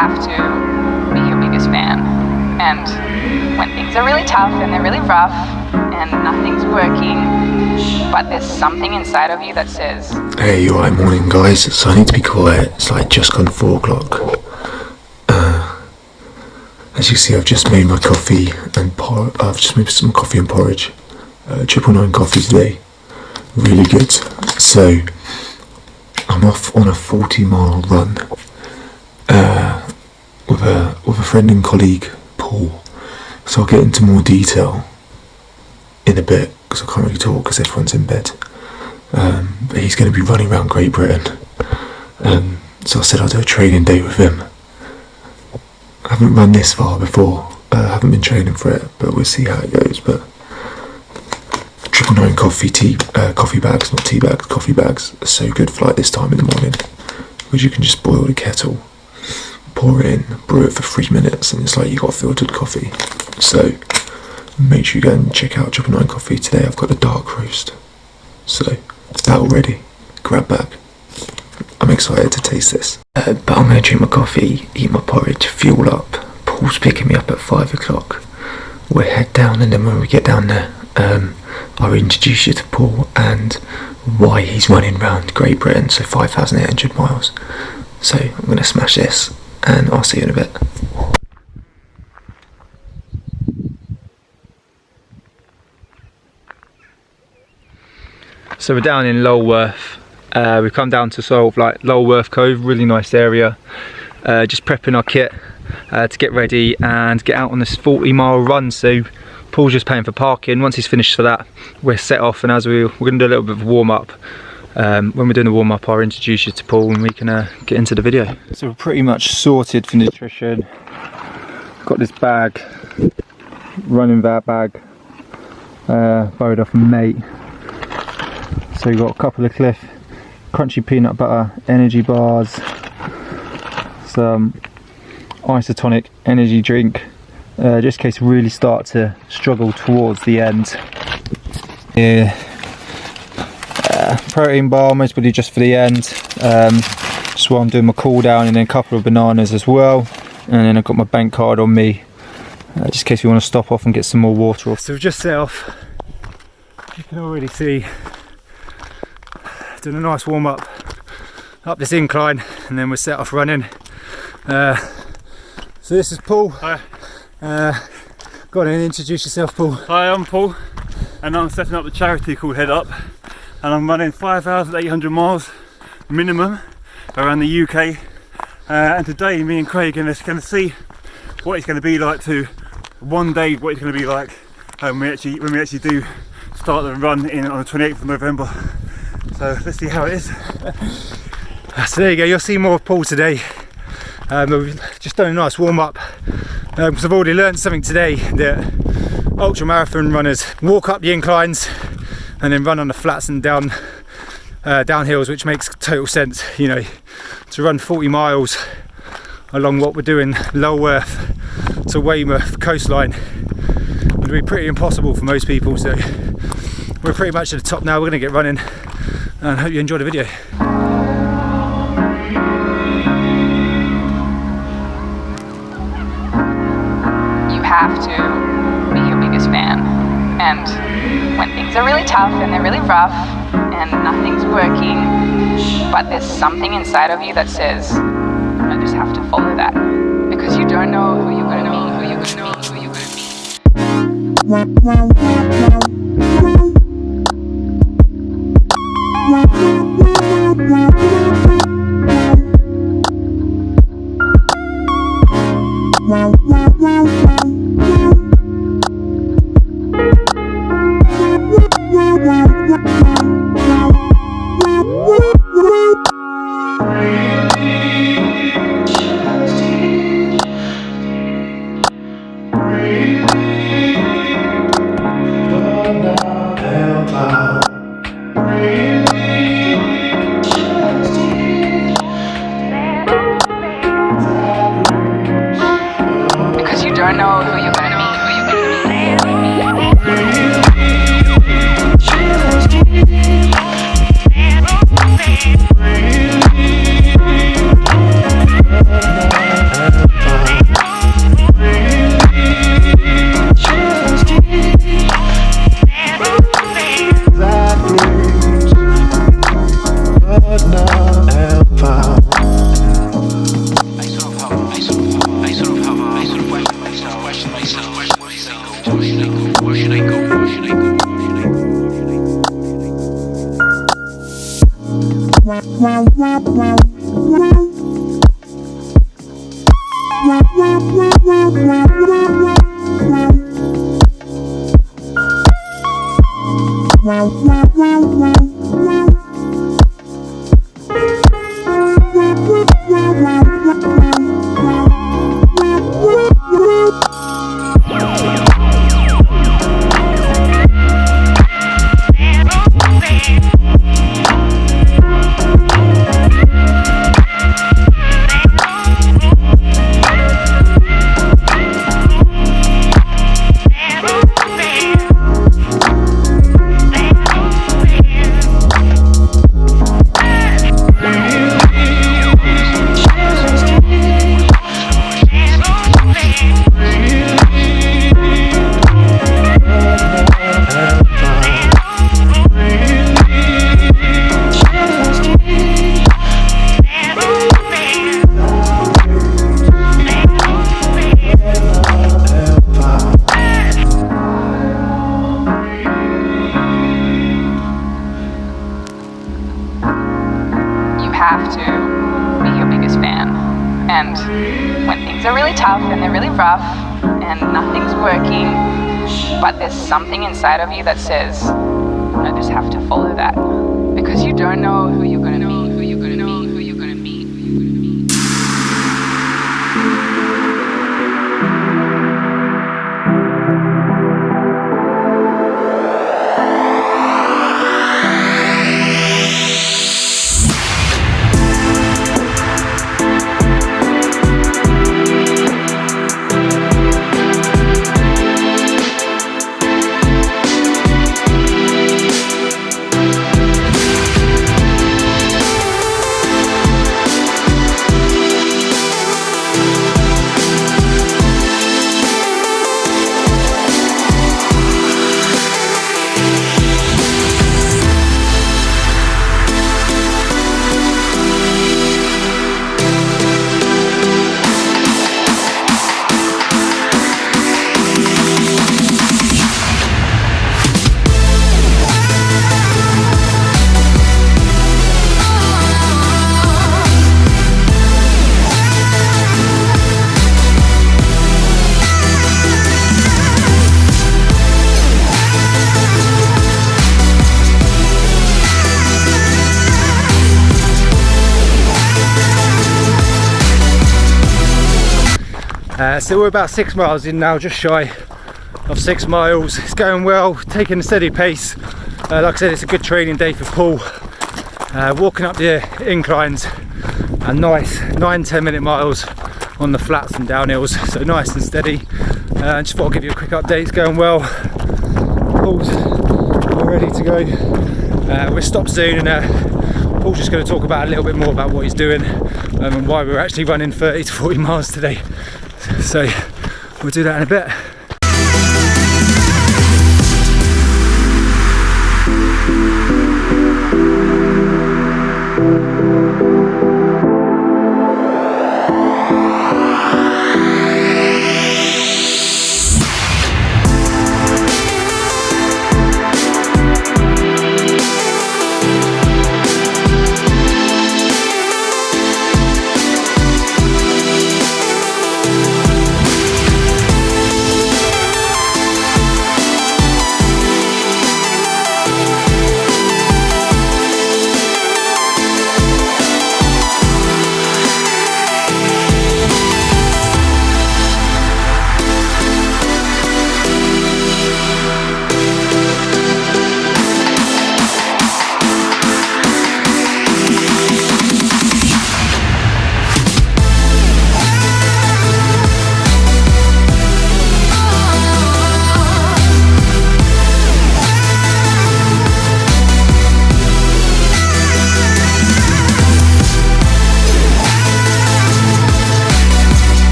have to be your biggest fan. And when things are really tough and they're really rough and nothing's working, but there's something inside of you that says, hey, alright, morning guys, so I need to be quiet. It's like just gone 4 o'clock. As you see, I've just made my coffee and I've just made some coffee and porridge. 999 coffee today, really good. So I'm off on a 40-mile run with a friend and colleague, Paul. So I'll get into more detail in a bit because I can't really talk because everyone's in bed. But he's going to be running around Great Britain. So I said I'll do a training day with him. I haven't run this far before. I haven't been training for it, but we'll see how it goes. But 999 coffee bags, not tea bags, coffee bags are so good for like this time in the morning, because you can just boil the kettle, pour it in, brew it for 3 minutes, and it's like you got filtered coffee. So make sure you go and check out 999 Coffee today. I've got the dark roast, so that already. Grab back. I'm excited to taste this. But I'm going to drink my coffee, eat my porridge, fuel up. Paul's picking me up at 5 o'clock. We'll head down, and then when we get down there, I'll introduce you to Paul and why he's running around Great Britain, so 5,800 miles. So I'm going to smash this, and I'll see you in a bit. So we're down in Lulworth. We've come down to sort of like Lulworth Cove, really nice area. Just prepping our kit to get ready and get out on this 40-mile run. So Paul's just paying for parking. Once he's finished for that, we're set off, and as we're going to do a little bit of a warm-up. When we're doing the warm-up, I'll introduce you to Paul and we can get into the video. So we're pretty much sorted for nutrition. Got this bag, running bag, borrowed off a mate. So we've got a couple of Cliff crunchy peanut butter energy bars, some isotonic energy drink, just in case we really start to struggle towards the end. Yeah, protein bar, mostly just for the end, just while I'm doing my cool down, and then a couple of bananas as well, and then I've got my bank card on me, just in case we want to stop off and get some more water. So we've just set off. You can already see doing a nice warm up this incline, and then we're set off running. So this is Paul. Hi. Go on and introduce yourself, Paul. Hi, I'm Paul, and I'm setting up the charity called Head Up, and I'm running 5,800 miles minimum around the UK. And today, me and Craig are going to see what it's going to be like to one day. What it's going to be like when we actually do start the run on the 28th of November. So let's see how it is. So there you go, you'll see more of Paul today. We've just done a nice warm up, because I've already learned something today, that ultra marathon runners walk up the inclines and then run on the flats and down hills, which makes total sense. You know, to run 40 miles along what we're doing, Lulworth to Weymouth coastline, would be pretty impossible for most people. So we're pretty much at the top now. We're going to get running, and I hope you enjoy the video. you have to be your biggest fan. And when things are really tough and they're really rough and nothing's working, but there's something inside of you that says, I just have to follow that. Because you don't know who you're going to meet, who you're going to meet, who you're going to Have to be your biggest fan. And when things are really tough and they're really rough and nothing's working, but there's something inside of you that says, I just have to follow that. Because you don't know who you're gonna meet, who you're gonna meet, who you're gonna meet, who you're gonna meet. So we're about 6 miles in now, just shy of 6 miles. It's going well, taking a steady pace. Like I said, it's a good training day for Paul. Walking up the inclines, a nice 9-10 minute miles on the flats and downhills, so nice and steady. Just thought I'd give you a quick update. It's going well. Paul's all ready to go. We'll stop soon, and Paul's just going to talk about a little bit more about what he's doing and why we're actually running 30 to 40 miles today. So we'll do that in a bit.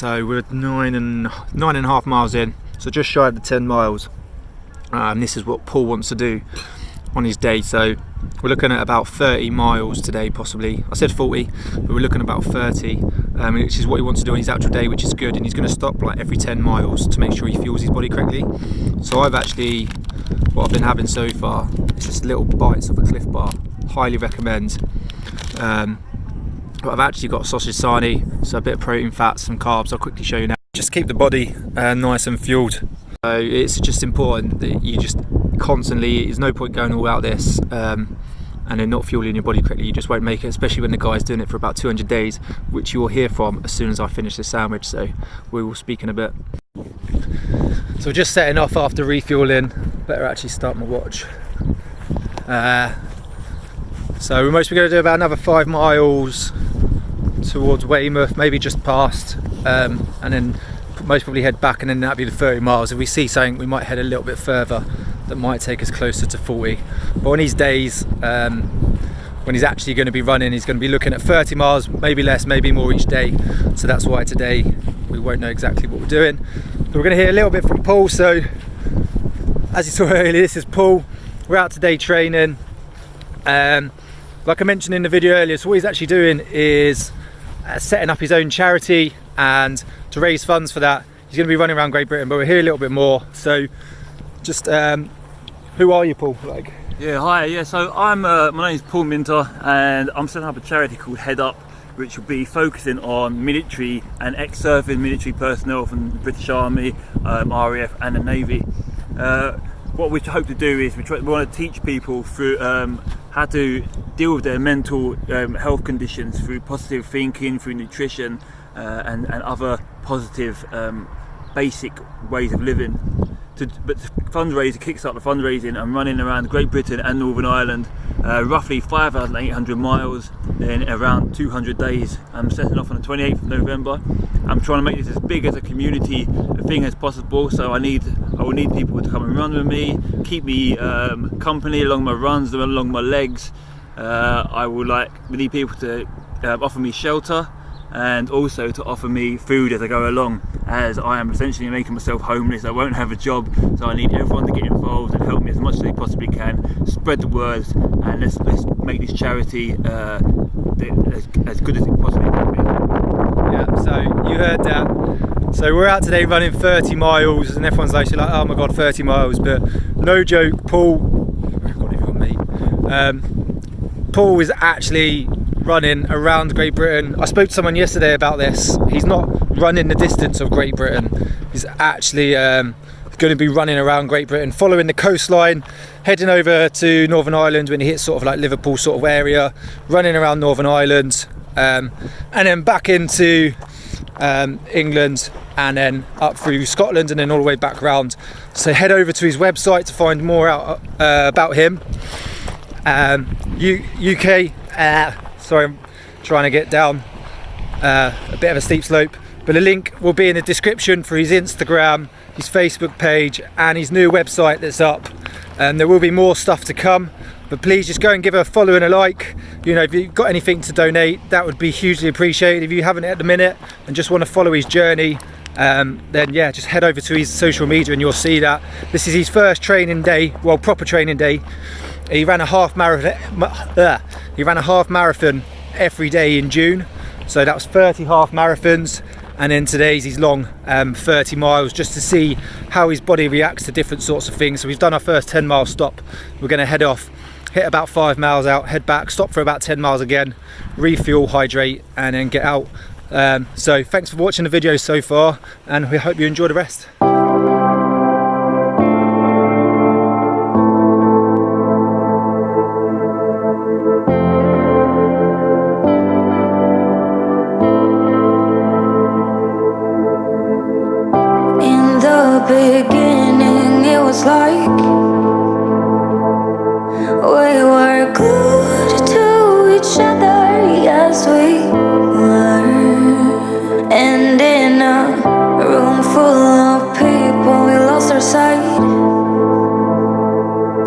So we're 9.5 miles in, so just shy of the 10 miles. This is what Paul wants to do on his day, so we're looking at about 30 miles today, possibly. I said 40, but we're looking at about 30, which is what he wants to do on his actual day, which is good. And he's going to stop like every 10 miles to make sure he fuels his body correctly. So what I've been having so far is just little bites of a Cliff Bar. Highly recommend. But I've actually got sausage sarnie, so a bit of protein, fats, some carbs. I'll quickly show you now. Just keep the body nice and fueled. So it's just important that you just constantly, there's no point going all out this and then not fueling your body correctly. You just won't make it, especially when the guy's doing it for about 200 days, which you will hear from as soon as I finish this sandwich. So we will speak in a bit. So we're just setting off after refueling. Better actually start my watch. So we're mostly going to do about another 5 miles towards Weymouth, maybe just past, and then most probably head back, and then that'll be the 30 miles. If we see something, we might head a little bit further that might take us closer to 40. But on these days, when he's actually going to be running, he's going to be looking at 30 miles, maybe less, maybe more each day. So that's why today we won't know exactly what we're doing. But we're going to hear a little bit from Paul. So as you saw earlier, this is Paul. We're out today training. Like I mentioned in the video earlier, so what he's actually doing is setting up his own charity, and to raise funds for that, he's going to be running around Great Britain. But we'll hear a little bit more. So just who are you, Paul? Like, Yeah, hi. Yeah, so I'm my name's Paul Minter, and I'm setting up a charity called Head Up, which will be focusing on military and ex-serving military personnel from the British Army, RAF and the Navy. What we hope to do is we want to teach people through how to deal with their mental health conditions through positive thinking, through nutrition, and other positive basic ways of living. But to kickstart the fundraising, I'm running around Great Britain and Northern Ireland, roughly 5,800 miles in around 200 days. I'm setting off on the 28th of November. I'm trying to make this as big as a community thing as possible, so I will need people to come and run with me, keep me company along my runs, along my legs. We need people to offer me shelter, and also to offer me food as I go along, as I am essentially making myself homeless. I won't have a job, so I need everyone to get involved and help me as much as they possibly can. Spread the words, and let's make this charity as good as it possibly can be. yeah, so you heard that. So we're out today running 30 miles, and everyone's actually like, oh my god, 30 miles, but no joke, Paul, God, if you're me, Paul is actually running around Great Britain. I spoke to someone yesterday about this. He's not running the distance of Great Britain. He's actually going to be running around Great Britain, following the coastline, heading over to Northern Ireland when he hits sort of like Liverpool sort of area, running around Northern Ireland, and then back into England, and then up through Scotland, and then all the way back around. So head over to his website to find more out about him. UK, sorry, I'm trying to get down a bit of a steep slope, but the link will be in the description for his Instagram, his Facebook page, and his new website that's up. And there will be more stuff to come, but please just go and give a follow and a like. You know, if you've got anything to donate, that would be hugely appreciated. If you haven't at the minute and just want to follow his journey, then yeah, just head over to his social media and you'll see that. This is his first training day, well, proper training day. He ran a half marathon. He ran a half marathon every day in June, so that was 30 half marathons. And then today's his long 30 miles, just to see how his body reacts to different sorts of things. So we've done our first 10-mile stop. We're going to head off, hit about 5 miles out, head back, stop for about 10 miles again, refuel, hydrate, and then get out. So thanks for watching the video so far, and we hope you enjoy the rest. Beginning, it was like we were glued to each other, yes we were. And in a room full of people, we lost our sight.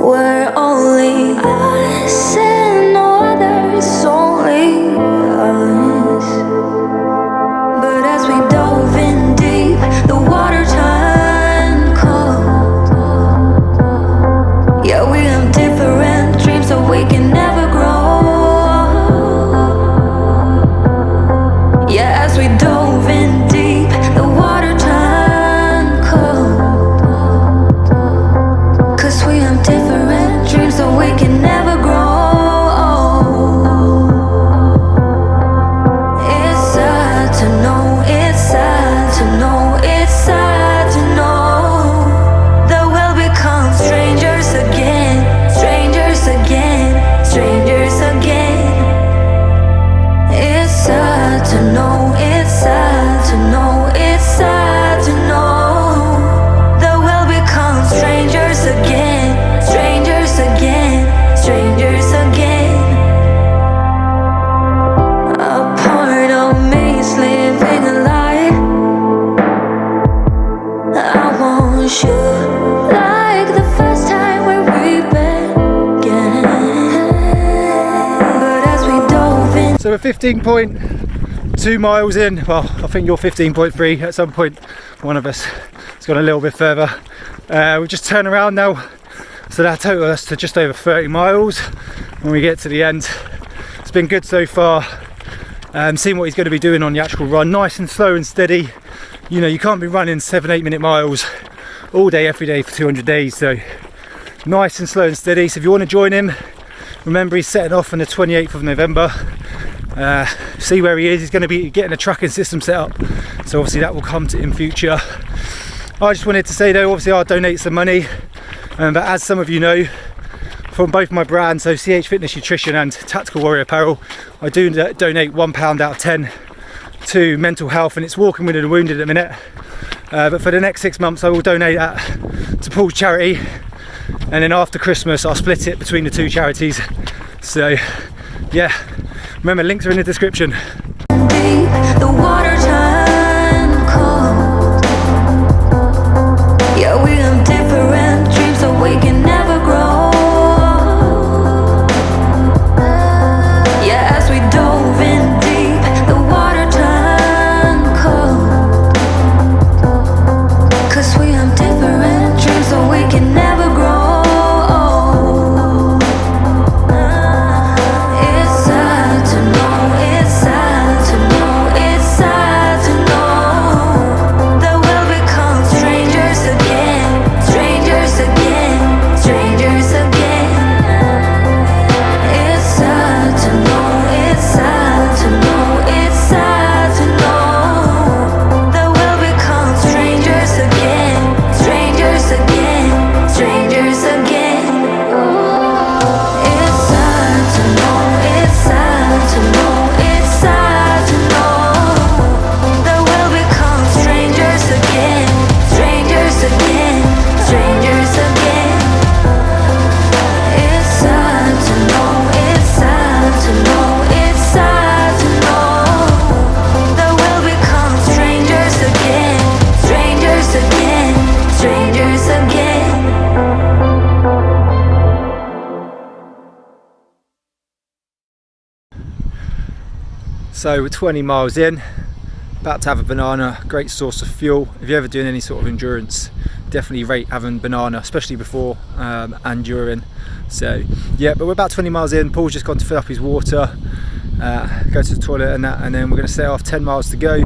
We're only us and no others, only us. But as we dove in So we're 15.2 miles in. Well, I think you're 15.3. At some point, one of us has gone a little bit further. We've just turned around now, so that totals us to just over 30 miles when we get to the end. It's been good so far. Seeing what he's going to be doing on the actual run, nice and slow and steady. You know, you can't be running 7-8 minute miles all day every day for 200 days, so nice and slow and steady. So if you want to join him, remember he's setting off on the 28th of November. See where he is. He's going to be getting a tracking system set up, so obviously that will come to in future. I just wanted to say though, obviously I'll donate some money, but as some of you know from both my brands, so CH Fitness Nutrition and Tactical Warrior Apparel, I do donate £1 out of 10 to mental health, and it's Walking with the Wounded at the minute. But for the next 6 months I will donate that to Paul's charity, and then after Christmas I'll split it between the two charities. So yeah, remember, links are in the description. The water turned cold. Yeah, we have different dreams, so we can never grow. Yeah, as we dove in deep, the water turned cold. 'Cause we have different dreams, so we can never grow. It's sad to know, it's sad to know, it's sad to know that we'll become strangers again, strangers again, strangers again. It's sad to know, it's sad to know, it's sad to know that we'll become strangers again, strangers again, strangers again. It's sad to know, it's sad to know, it's sad to know that we'll become strangers again, strangers again, strangers again. It's sad to know, it's sad to know, it's sad to know that we'll become strangers again, strangers again, strangers again. So we're 20 miles in, about to have a banana. Great source of fuel. If you're ever doing any sort of endurance, definitely rate having banana, especially before and during. So yeah, but we're about 20 miles in. Paul's just gone to fill up his water, go to the toilet and that, and then we're going to set off. 10 miles to go.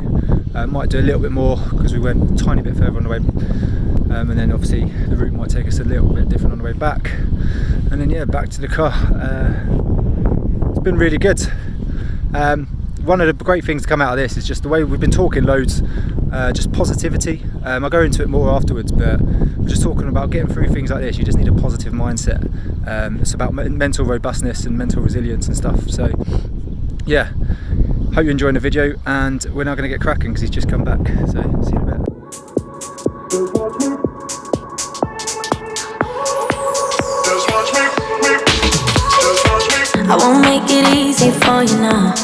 Might do a little bit more because we went a tiny bit further on the way, and then obviously the route might take us a little bit different on the way back, and then yeah, back to the car. It's been really good. One of the great things to come out of this is just the way we've been talking loads, just positivity. I'll go into it more afterwards, but we're just talking about getting through things like this. You just need a positive mindset. It's about mental robustness and mental resilience and stuff. So yeah, hope you're enjoying the video, and we're now going to get cracking because he's just come back. So see you in a bit. I won't make it easy for you now.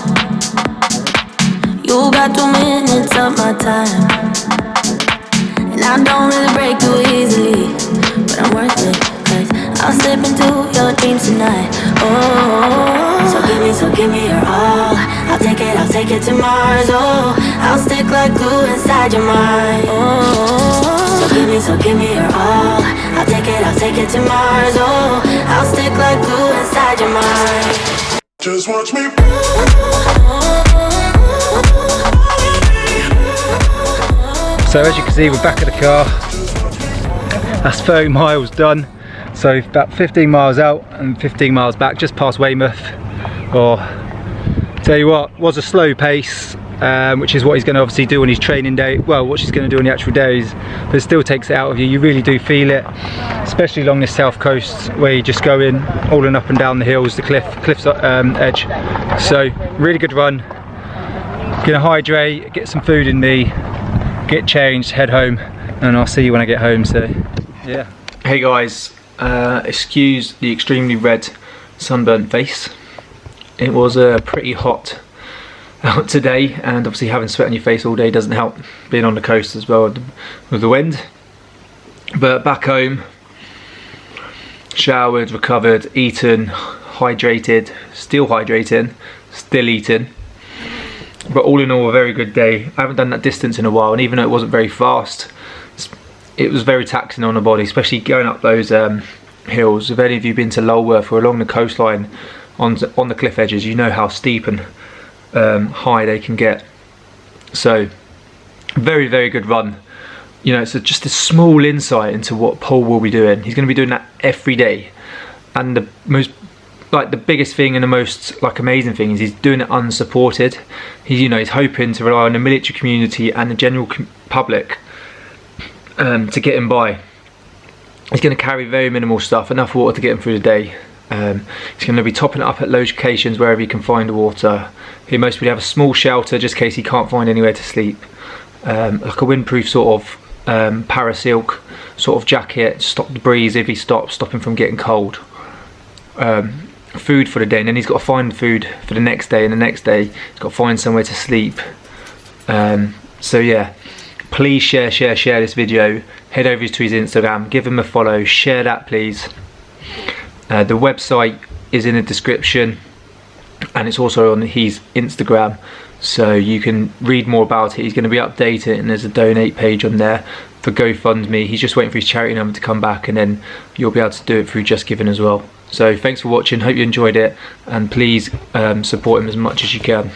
You got 2 minutes of my time, and I don't really break too easily, but I'm worth it, 'cause I'll slip into your dreams tonight. Oh, so give me your all. I'll take it to Mars. Oh, I'll stick like glue inside your mind. Oh, so give me your all. I'll take it to Mars. Oh, I'll stick like glue inside your mind. Just watch me. So as you can see, we're back at the car. That's 30 miles done. So about 15 miles out and 15 miles back, just past Weymouth. Or tell you what, was a slow pace, which is what he's going to obviously do on his training day. Well, what he's going to do on the actual days, but it still takes it out of you. You really do feel it, especially along this south coast where you just go in all and up and down the hills, the cliff's edge. So really good run. Gonna hydrate, get some food in me, get changed, head home, and I'll see you when I get home. So yeah. Hey guys, excuse the extremely red sunburnt face. It was pretty hot out today, and obviously having sweat on your face all day doesn't help, being on the coast as well with the wind. But back home, showered, recovered, eaten, hydrated, still hydrating, still eating. But all in all, a very good day. I haven't done that distance in a while, and even though it wasn't very fast, it was very taxing on the body, especially going up those hills. If any of you have been to Lulworth or along the coastline on the cliff edges, you know how steep and high they can get. So very, very good run. You know, it's just a small insight into what Paul will be doing. He's going to be doing that every day, and the biggest thing and the most amazing thing is he's doing it unsupported. He's hoping to rely on the military community and the general public to get him by. He's going to carry very minimal stuff, enough water to get him through the day. He's going to be topping it up at locations wherever he can find water. He most probably have a small shelter just in case he can't find anywhere to sleep, like a windproof sort of parasilk sort of jacket, stop the breeze if he stop him from getting cold. Food for the day, and then he's got to find food for the next day, and the next day he's got to find somewhere to sleep. So yeah, please share this video. Head over to his Instagram, give him a follow, share that please. The website is in the description, and it's also on his Instagram, so you can read more about it. He's going to be updated, and there's a donate page on there for GoFundMe. He's just waiting for his charity number to come back, and then you'll be able to do it through Just Giving as well. So thanks for watching, hope you enjoyed it, and please support him as much as you can.